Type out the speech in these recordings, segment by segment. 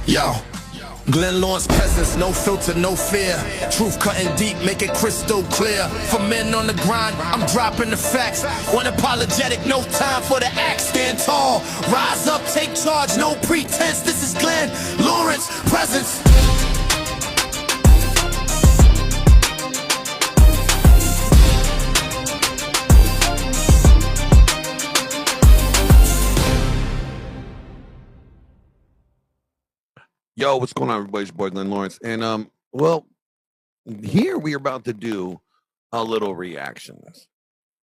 Yo, Glenn Lawrence presence, no filter, no fear. Truth cutting deep, make it crystal clear. For men on the grind, I'm dropping the facts. Unapologetic, no time for the act. Stand tall, rise up, take charge, no pretense. This is Glenn Lawrence presence. Yo, what's going on, everybody? It's your boy Glenn Lawrence, and well, here we are about to do a little reactions.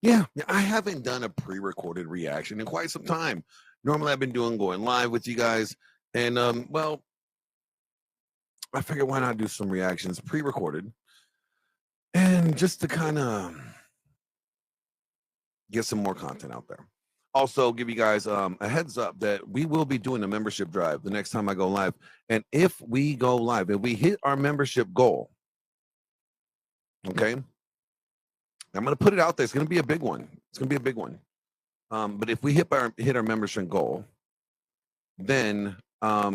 Yeah, I haven't done a pre-recorded reaction in quite some time. Normally, I've been going live with you guys, and well, I figured why not do some reactions pre-recorded, and just to kind of get some more content out there. Also, give you guys a heads up that we will be doing a membership drive the next time I go live. And if we go live, if we hit our membership goal, okay, I'm going to put it out there. It's going to be a big one. It's going to be a big one. But if we hit our membership goal, then I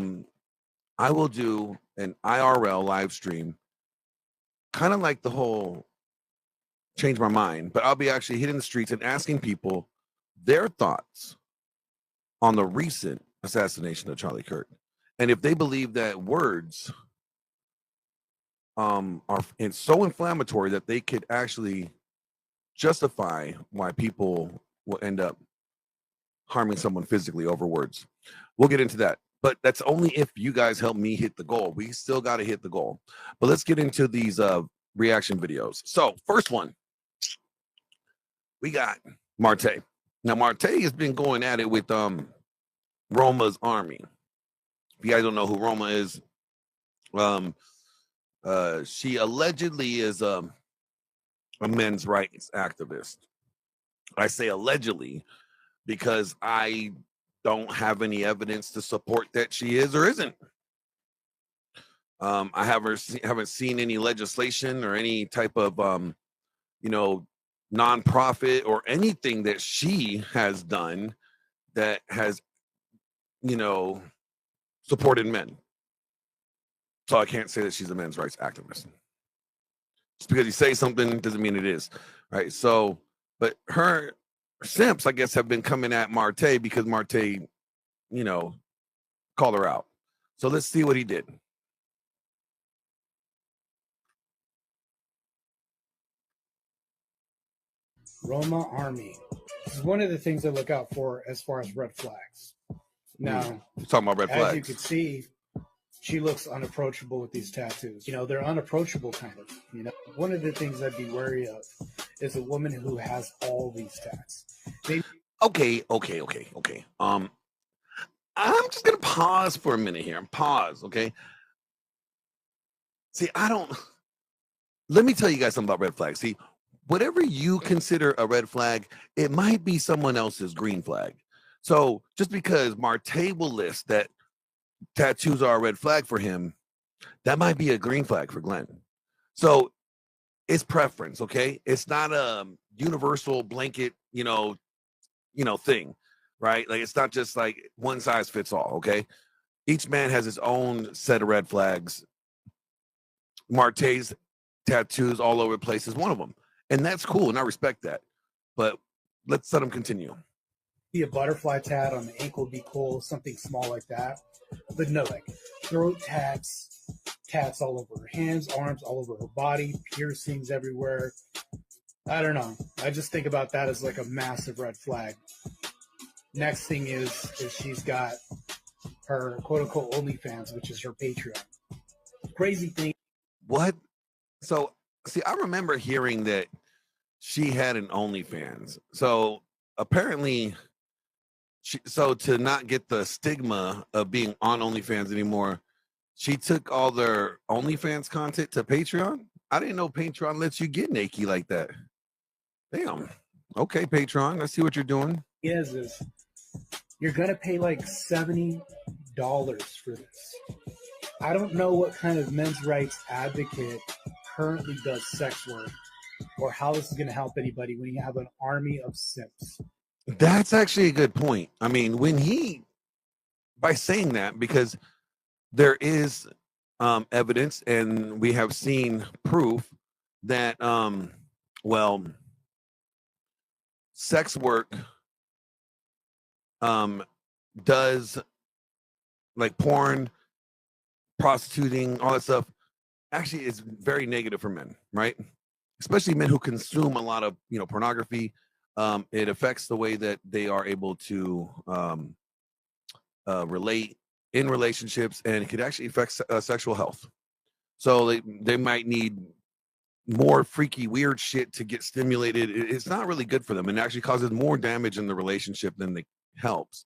will do an IRL live stream, kind of like the whole Change My Mind, but I'll be actually hitting the streets and asking people their thoughts on the recent assassination of Charlie Kirk, and if they believe that words are so inflammatory that they could actually justify why people will end up harming someone physically over words. We'll get into that, but that's only if you guys help me hit the goal. We still got to hit the goal. But let's get into these reaction videos. So first one, we got Martae. Now, Martae has been going at it with Roma's Army. If you guys don't know who Roma is, she allegedly is a men's rights activist. I say allegedly because I don't have any evidence to support that she is or isn't. I haven't seen any legislation or any type of nonprofit or anything that she has done that has supported men. So I can't say that she's a men's rights activist. Just because you say something doesn't mean it is, right? So, but her simps, I guess, have been coming at Martae because Martae, called her out. So let's see what he did. Roma Army. This is one of the things I look out for as far as red flags. Now, you're talking about red flags. As you can see, she looks unapproachable with these tattoos. They're unapproachable kind of. One of the things I'd be wary of is a woman who has all these tats. Okay. I'm just gonna pause for a minute here. Pause, okay? See, let me tell you guys something about red flags. See, whatever you consider a red flag, it might be someone else's green flag. So just because Martae will list that tattoos are a red flag for him, that might be a green flag for Glenn. So it's preference, okay? It's not a universal blanket, thing, right? Like, it's not just like one size fits all, okay? Each man has his own set of red flags. Martae's tattoos all over the place is one of them. And that's cool, and I respect that. But let's let him continue. Be a butterfly tat on the ankle would be cool, something small like that. But no, like throat tats all over her hands, arms, all over her body, piercings everywhere. I don't know. I just think about that as like a massive red flag. Next thing is she's got her quote-unquote OnlyFans, which is her Patreon. Crazy thing. What? So, see, I remember hearing that she had an OnlyFans. So apparently, to not get the stigma of being on OnlyFans anymore, she took all their OnlyFans content to Patreon. I didn't know Patreon lets you get naked like that. Damn. Okay, Patreon, I see what you're doing. Is you're gonna pay like $70 for this. I don't know what kind of men's rights advocate currently does sex work or how this is going to help anybody when you have an army of simps. That's actually a good point. I mean, by saying that, because there is evidence, and we have seen proof that, well, sex work does, like porn, prostituting, all that stuff, actually is very negative for men, right? Especially men who consume a lot of, pornography. It affects the way that they are able to relate in relationships, and it could actually affect sexual health. So they might need more freaky, weird shit to get stimulated. It's not really good for them, and actually causes more damage in the relationship than it helps.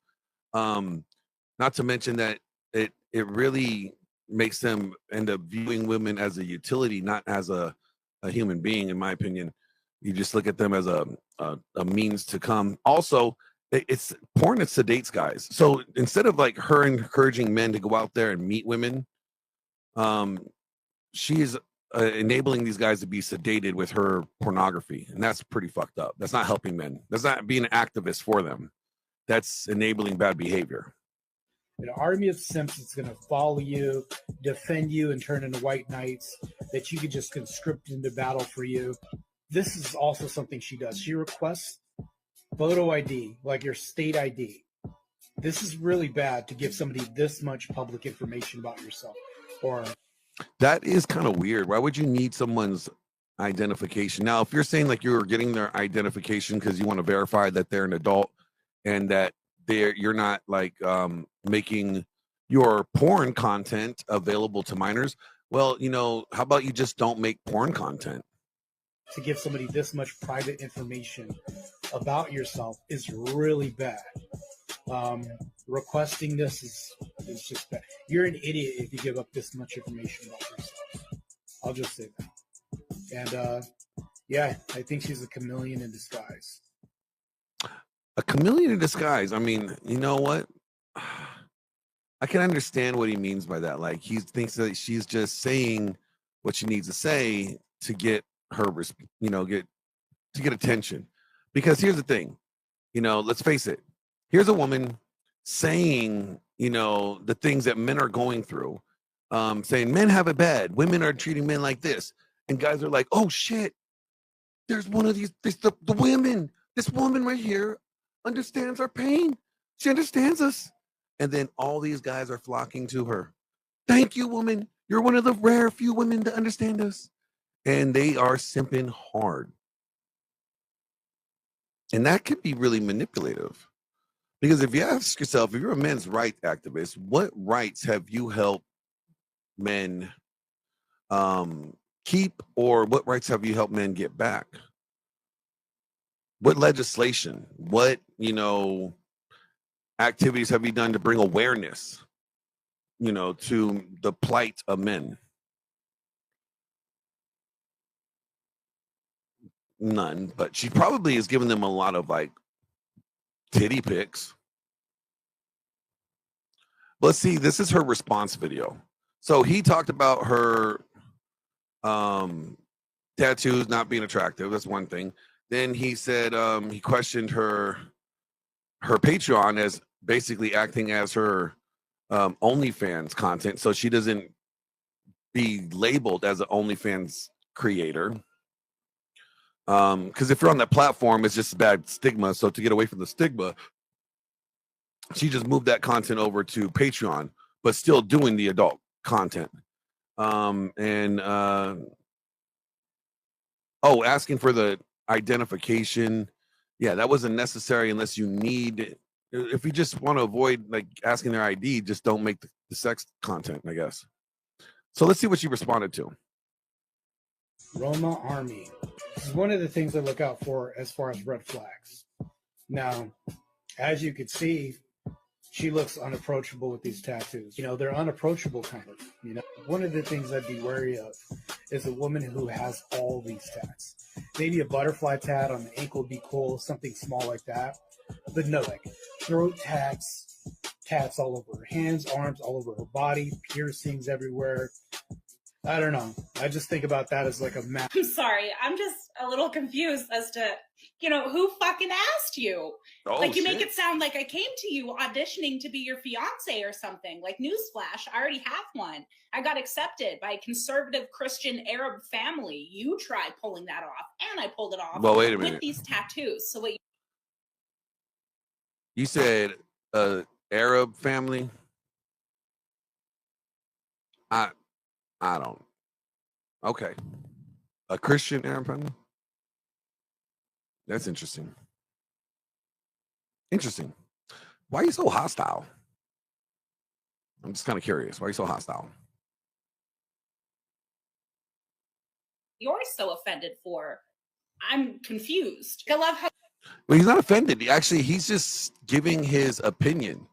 Not to mention that it really makes them end up viewing women as a utility, not as a human being. In my opinion, you just look at them as a means to come. Also, it's porn that sedates guys. So instead of like her encouraging men to go out there and meet women, she's enabling these guys to be sedated with her pornography, and that's pretty fucked up. That's not helping men. That's not being an activist for them. That's enabling bad behavior. An army of simps that's going to follow you, defend you, and turn into white knights that you could just conscript into battle for you. This is also something she does. She requests photo ID, like your state ID. This is really bad to give somebody this much public information about yourself. Or that is kind of weird. Why would you need someone's identification? Now, if you're saying like you're getting their identification because you want to verify that they're an adult and that you're not like making your porn content available to minors, well, how about you just don't make porn content? To give somebody this much private information about yourself is really bad. Requesting this is just bad. You're an idiot if you give up this much information about yourself. I'll just say that. And yeah, I think she's a chameleon in disguise. A chameleon in disguise. I mean, you know what? I can understand what he means by that. Like, he thinks that she's just saying what she needs to say to get her, get attention. Because here's the thing, let's face it. Here's a woman saying, the things that men are going through, saying men have it bad. Women are treating men like this. And guys are like, oh shit, there's one of these, the women, this woman right here understands our pain. She understands us. And then all these guys are flocking to her. Thank you, woman. You're one of the rare few women to understand us. And they are simping hard. And that could be really manipulative. Because if you ask yourself, if you're a men's rights activist, what rights have you helped men keep, or what rights have you helped men get back? What legislation, what, activities have you done to bring awareness, to the plight of men? None, but she probably has given them a lot of like titty pics. Let's see, this is her response video. So he talked about her tattoos not being attractive. That's one thing. Then he said he questioned her Patreon as basically acting as her OnlyFans content, so she doesn't be labeled as an OnlyFans creator. Because if you're on that platform, it's just a bad stigma. So to get away from the stigma, she just moved that content over to Patreon, but still doing the adult content. Asking for the identification. Yeah, that wasn't necessary unless you need. If you just want to avoid like asking their ID, just don't make the sex content, I guess. So let's see what she responded to. Roma Army. This is one of the things I look out for as far as red flags. Now, as you can see, she looks unapproachable with these tattoos. They're unapproachable kind of. One of the things I'd be wary of is a woman who has all these tats. Maybe a butterfly tat on the ankle would be cool, something small like that. But no, like throat tats all over her hands, arms, all over her body, piercings everywhere. I don't know. I just think about that as like a map. I'm sorry. I'm just a little confused as to You know, who fucking asked you? Oh, like, you shit. make it sound like I came to you auditioning to be your fiance or something. Like, newsflash, I already have one. I got accepted by a conservative Christian Arab family. You try pulling that off, and I pulled it off Well, wait a with minute. these tattoos. So what? You said Arab family. I don't. Okay, a Christian Arab family. That's interesting. Interesting. Why are you so hostile? I'm just kind of curious. Why are you so hostile? You're so offended for? I'm confused. I love how. Well, he's not offended. Actually, he's just giving his opinion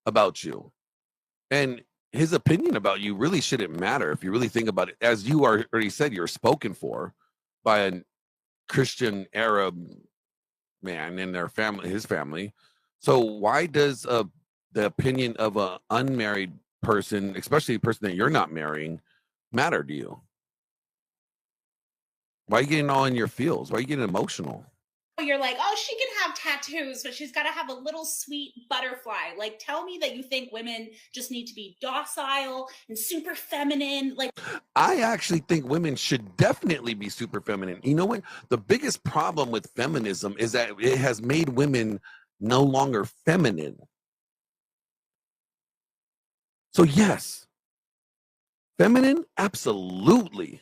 about you. And his opinion about you really shouldn't matter if you really think about it. As you already said, you're spoken for by a Christian Arab man and their family, his family. So why does the opinion of an unmarried person, especially a person that you're not marrying, matter to you? Why are you getting all in your feels? Why are you getting emotional? You're like, oh, she can have tattoos, but she's got to have a little sweet butterfly. Like, tell me that you think women just need to be docile and super feminine. Like, I actually think women should definitely be super feminine. You know what? The biggest problem with feminism is that it has made women no longer feminine. So yes, feminine, absolutely.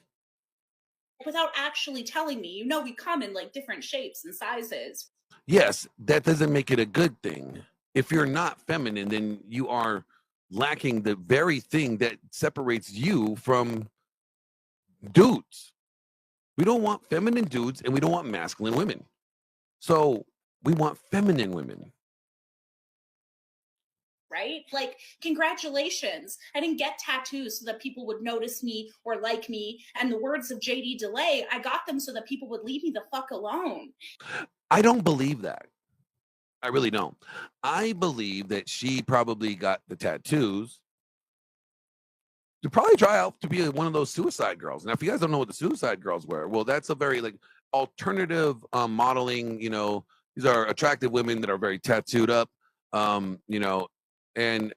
without actually telling me, you know, we come in like different shapes and sizes. Yes, that doesn't make it a good thing. If you're not feminine, then you are lacking the very thing that separates you from dudes. We don't want feminine dudes and we don't want masculine women. So we want feminine women. Right? Like, congratulations. I didn't get tattoos so that people would notice me or like me. And the words of JD Delay, I got them so that people would leave me the fuck alone. I don't believe that. I really don't. I believe that she probably got the tattoos to probably try out to be one of those suicide girls. Now, if you guys don't know what the suicide girls were, well, that's a very like alternative modeling. You know, these are attractive women that are very tattooed up. You know, and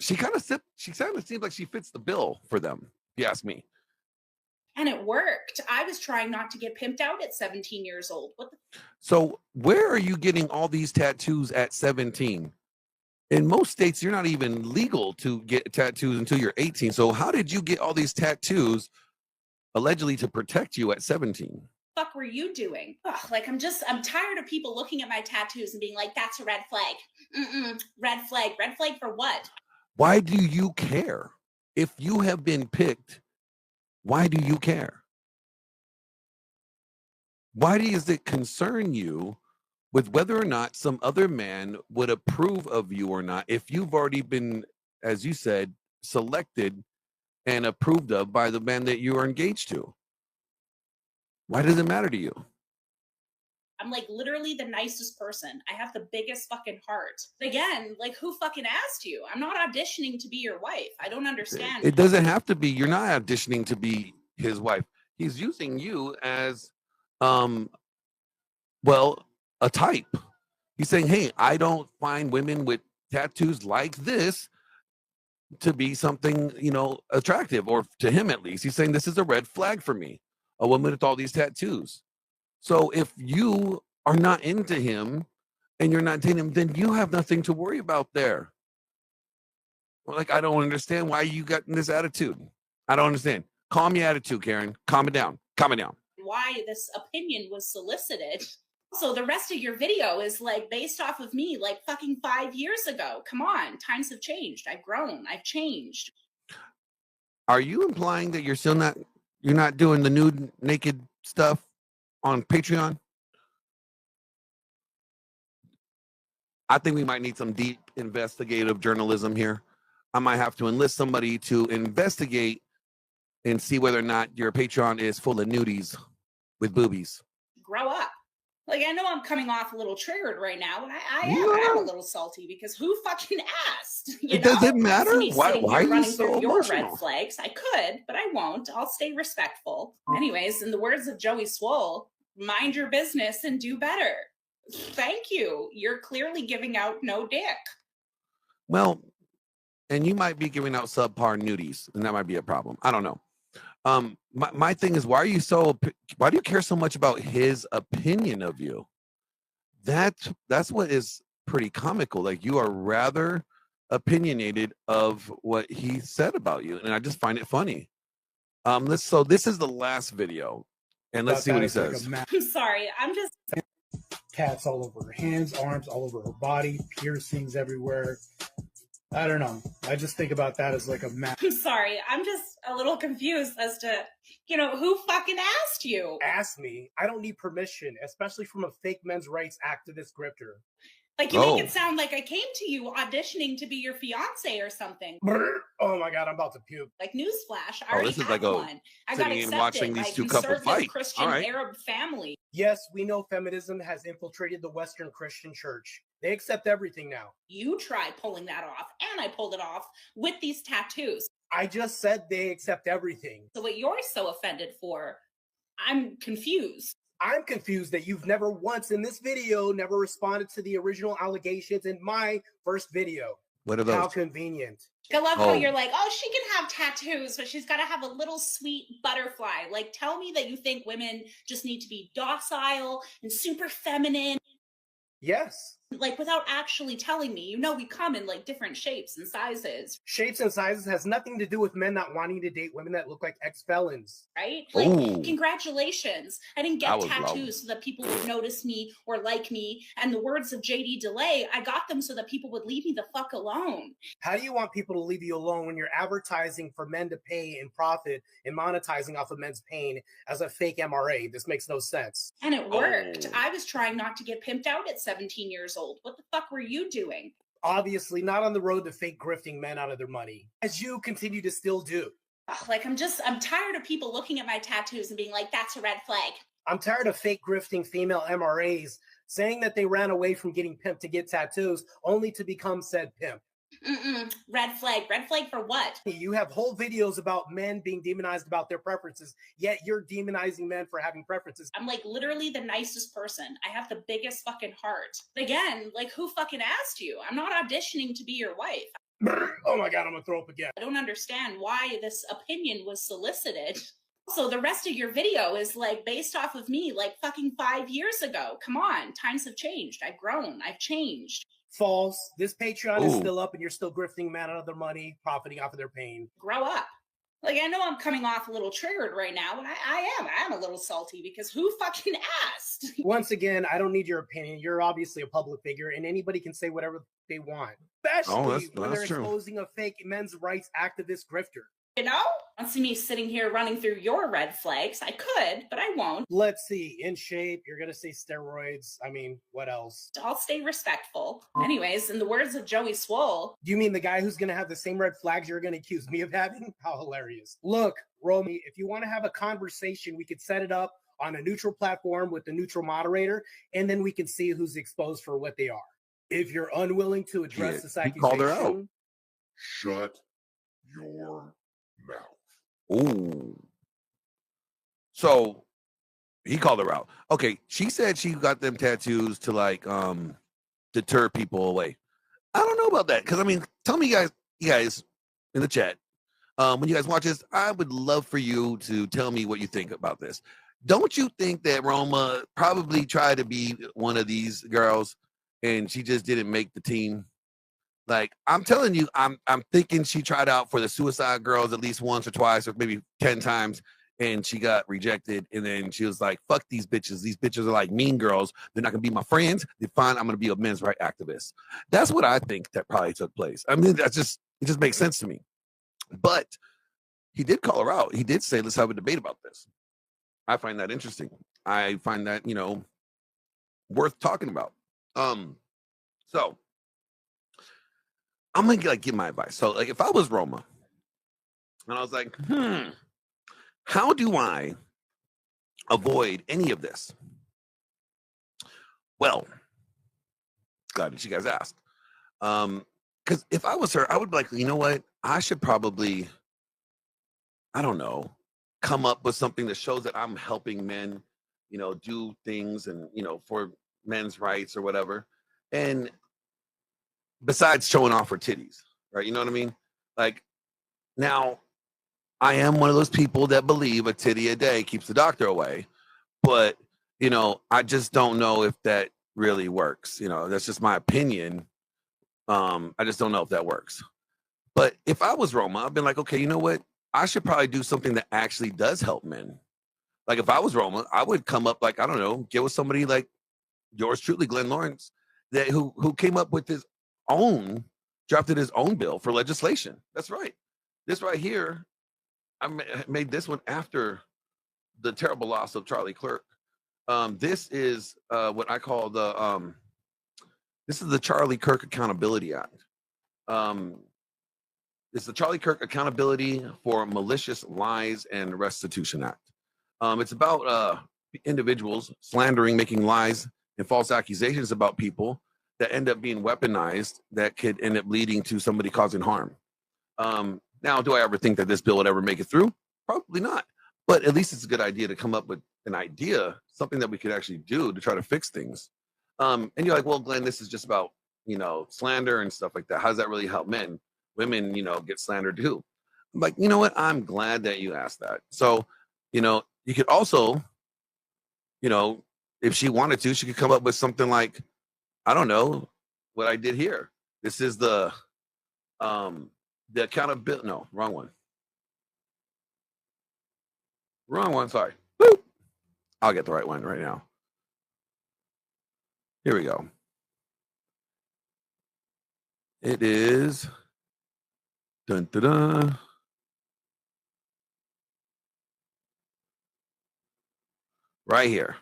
she kind of seems like she fits the bill for them, if you ask me. And it worked. I was trying not to get pimped out at 17 years old. So where are you getting all these tattoos at 17? In most states, you're not even legal to get tattoos until you're 18. So how did you get all these tattoos allegedly to protect you at 17? Fuck were you doing? Ugh, like, I'm tired of people looking at my tattoos and being like, that's a red flag. Red flag. Red flag for what? Why do you care? If you have been picked, why do you care? Why does it concern you with whether or not some other man would approve of you or not if you've already been, as you said, selected and approved of by the man that you are engaged to? Why does it matter to you? I'm like literally the nicest person. I have the biggest fucking heart. Again, like, who fucking asked you? I'm not auditioning to be your wife. I don't understand. It doesn't have to be. You're not auditioning to be his wife. He's using you as, well, a type. He's saying, hey, I don't find women with tattoos like this to be something, you know, attractive, or to him at least. He's saying this is a red flag for me, a woman with all these tattoos. So if you are not into him and you're not dating him, then you have nothing to worry about there. Like, I don't understand why you got this attitude. I don't understand. Calm your attitude, Karen. Calm it down. Calm it down. Why this opinion was solicited. So the rest of your video is like based off of me like fucking 5 years ago. Come on, times have changed. I've grown. I've changed. Are you implying that you're not doing the nude naked stuff on Patreon? I think we might need some deep investigative journalism here. I might have to enlist somebody to investigate and see whether or not your Patreon is full of nudies with boobies. Grow up. Like, I know I'm coming off a little triggered right now, but I am a little salty because who fucking asked? It doesn't matter. Why are you so your emotional? red flags? I could, but I won't. I'll stay respectful. Anyways, in the words of Joey Swole, mind your business and do better. Thank you. You're clearly giving out no dick. Well, and you might be giving out subpar nudies, and that might be a problem. I don't know. My thing is, why do you care so much about his opinion of you? That's what is pretty comical. Like, you are rather opinionated of what he said about you, and I just find it funny. So this is the last video, and let's see what he says. I'm sorry. I'm just Tats all over her hands, arms, all over her body, piercings everywhere. I don't know. I just think about that as like a map. I'm sorry. I'm just a little confused as to, who fucking asked you? Ask me. I don't need permission, especially from a fake men's rights activist grifter. Like, you make it sound like I came to you auditioning to be your fiance or something. Oh my God, I'm about to puke. Like, newsflash, I already this is have like one. I got sitting and accepted watching by these two couples conservative fight. Christian All right. Arab family. Yes, we know feminism has infiltrated the Western Christian church. They accept everything now. You tried pulling that off, and I pulled it off with these tattoos. I just said they accept everything. So what you're so offended for, I'm confused. I'm confused that you've never once in this video never responded to the original allegations in my first video. What are those? How convenient. I love how you're like, oh, she can have tattoos, but she's got to have a little sweet butterfly. Like, tell me that you think women just need to be docile and super feminine. Yes. Like, without actually telling me, we come in like different shapes and sizes. Shapes and sizes has nothing to do with men not wanting to date women that look like ex-felons. Right? Like, Ooh. Congratulations. I didn't get tattoos so that people would notice me or like me. And the words of JD Delay, I got them so that people would leave me the fuck alone. How do you want people to leave you alone when you're advertising for men to pay and profit and monetizing off of men's pain as a fake MRA? This makes no sense. And it worked. I was trying not to get pimped out at 17 years old. What the fuck were you doing? Obviously not on the road to fake grifting men out of their money, as you continue to still do. Like, I'm tired of people looking at my tattoos and being like, that's a red flag. I'm tired of fake grifting female MRAs saying that they ran away from getting pimped to get tattoos only to become said pimp. Red flag. Red flag for what? You have whole videos about men being demonized about their preferences, yet you're demonizing men for having preferences. I'm like literally the nicest person. I have the biggest fucking heart. Again, like, who fucking asked you? I'm not auditioning to be your wife. Oh my God, I'm gonna throw up again. I don't understand why this opinion was solicited. So the rest of your video is like based off of me like fucking 5 years ago. Come on, times have changed. I've grown. I've changed. False. This Patreon is still up and you're still grifting men out of their money, profiting off of their pain. Grow up. Like, I know I'm coming off a little triggered right now, but I am a little salty because who fucking asked? Once again, I don't need your opinion. You're obviously a public figure and anybody can say whatever they want. Especially when they're exposing a fake men's rights activist grifter. Don't see me sitting here running through your red flags. I could, but I won't. Let's see. In shape, you're going to say steroids. I mean, what else? I'll stay respectful. Anyways, in the words of Joey Swole. Do you mean the guy who's going to have the same red flags you're going to accuse me of having? How hilarious. Look, Roma, if you want to have a conversation, we could set it up on a neutral platform with a neutral moderator, and then we can see who's exposed for what they are. If you're unwilling to address this accusation, called her out. Shut your mouth. Ooh. So he called her out. Okay, she said she got them tattoos to like deter people away. I don't know about that because I mean, tell me, you guys in the chat, when you guys watch this, I would love for you to tell me what you think about this. Don't you think that Roma probably tried to be one of these girls and she just didn't make the team? Like, I'm telling you, I'm thinking she tried out for the Suicide Girls at least once or twice or maybe 10 times, and she got rejected. And then she was like, fuck these bitches. These bitches are like mean girls. They're not going to be my friends. They're fine. I'm going to be a men's rights activist. That's what I think that probably took place. I mean, it just makes sense to me. But he did call her out. He did say, let's have a debate about this. I find that interesting. I find that, worth talking about. So I'm gonna give my advice. So, like, if I was Roma, and I was like, how do I avoid any of this? Well, glad that you guys asked. Because if I was her, I would be like, you know what? I should probably, I don't know, come up with something that shows that I'm helping men, do things and, for men's rights or whatever. And besides showing off her titties, right? You know what I mean? Like, now, I am one of those people that believe a titty a day keeps the doctor away. But, I just don't know if that really works. That's just my opinion. I just don't know if that works. But if I was Roma, I've been like, okay, you know what? I should probably do something that actually does help men. Like, if I was Roma, I would come up, like, I don't know, get with somebody like yours truly, Glenn Lawrence, that who came up with drafted his own bill for legislation. That's right. This right here, I made this one after the terrible loss of Charlie Clerk. This is what I call this is the Charlie Kirk Accountability Act. It's the Charlie Kirk Accountability for Malicious Lies and Restitution Act. It's about individuals slandering, making lies and false accusations about people that end up being weaponized that could end up leading to somebody causing harm. Now, do I ever think that this bill would ever make it through? Probably not. But at least it's a good idea to come up with an idea, something that we could actually do to try to fix things. And you're like, well, Glenn, this is just about, slander and stuff like that. How does that really help men? Women, get slandered too. I'm like, you know what? I'm glad that you asked that. So, you could also, if she wanted to, she could come up with something like, I don't know, what I did here. This is the accountability. No, wrong one. Wrong one. Sorry. Boop. I'll get the right one right now. Here we go. It is. Dun, dun, dun. Right here.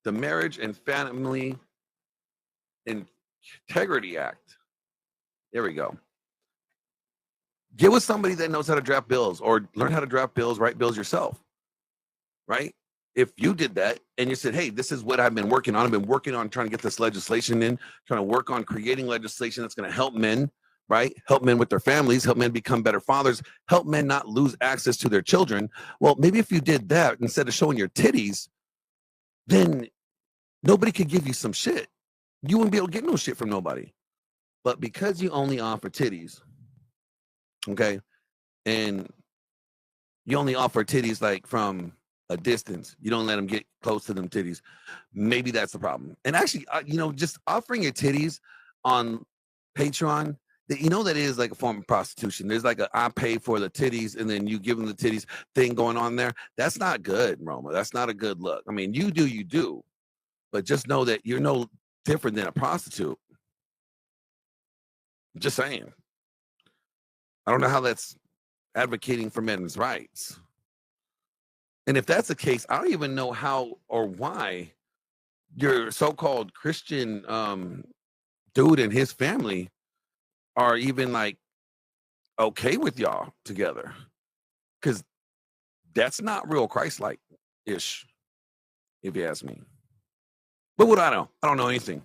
The Marriage and Family Integrity Act. There we go. Get with somebody that knows how to draft bills, or learn how to draft bills, write bills yourself, right? If you did that and you said, hey, this is what I've been working on. I've been working on trying to get this legislation in, trying to work on creating legislation that's going to help men, right? Help men with their families, help men become better fathers, help men not lose access to their children. Well, maybe if you did that instead of showing your titties, then nobody could give you some shit. You wouldn't be able to get no shit from nobody. But because you only offer titties, okay, and you only offer titties like from a distance, you don't let them get close to them titties, maybe that's the problem. And actually, just offering your titties on Patreon, that is like a form of prostitution. There's like I pay for the titties and then you give them the titties thing going on there. That's not good, Roma. That's not a good look. I mean, you do, but just know that you're no different than a prostitute. Just saying. I don't know how that's advocating for men's rights. And if that's the case, I don't even know how or why your so-called Christian dude and his family are even like okay with y'all together. Because that's not real Christ-like-ish, if you ask me. But what do I know? I don't know anything.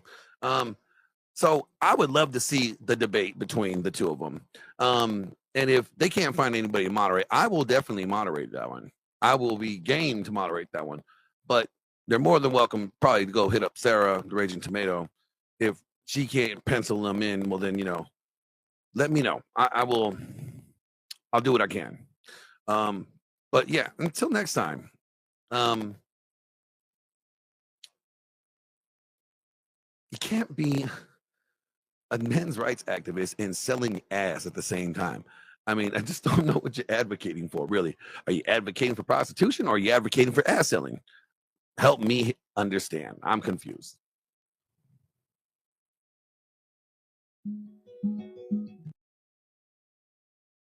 So I would love to see the debate between the two of them. And if they can't find anybody to moderate, I will definitely moderate that one. I will be game to moderate that one. But they're more than welcome probably to go hit up Sarah, the Raging Tomato. If she can't pencil them in, well, then, let me know. I'll do what I can. But yeah, until next time. You can't be a men's rights activist and selling ass at the same time. I mean, I just don't know what you're advocating for, really. Are you advocating for prostitution or are you advocating for ass selling? Help me understand. I'm confused.